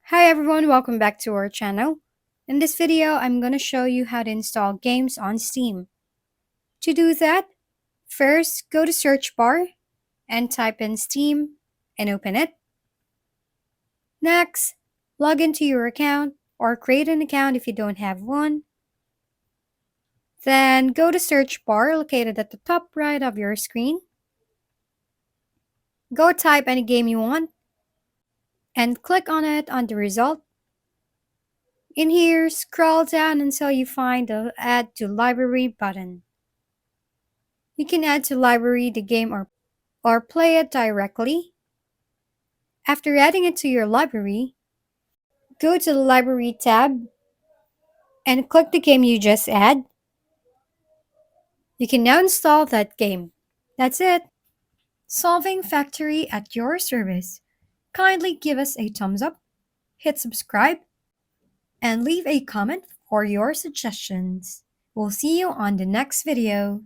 Hi everyone, welcome back to our channel. In this video, I'm going to show you how to install games on Steam. To do that, first go to search bar and type in Steam and open it. Next, log into your account or create an account if you don't have one. Then go to search bar located at the top right of your screen. Go type any game you want and click on it on the result. In here, scroll down until you find the Add to Library button. You can add to library the game or play it directly. After adding it to your library, go to the Library tab and click the game you just add. You can now install that game. That's it. Solving Factory at your service. Kindly give us a thumbs up, hit subscribe, and leave a comment for your suggestions. We'll see you on the next video.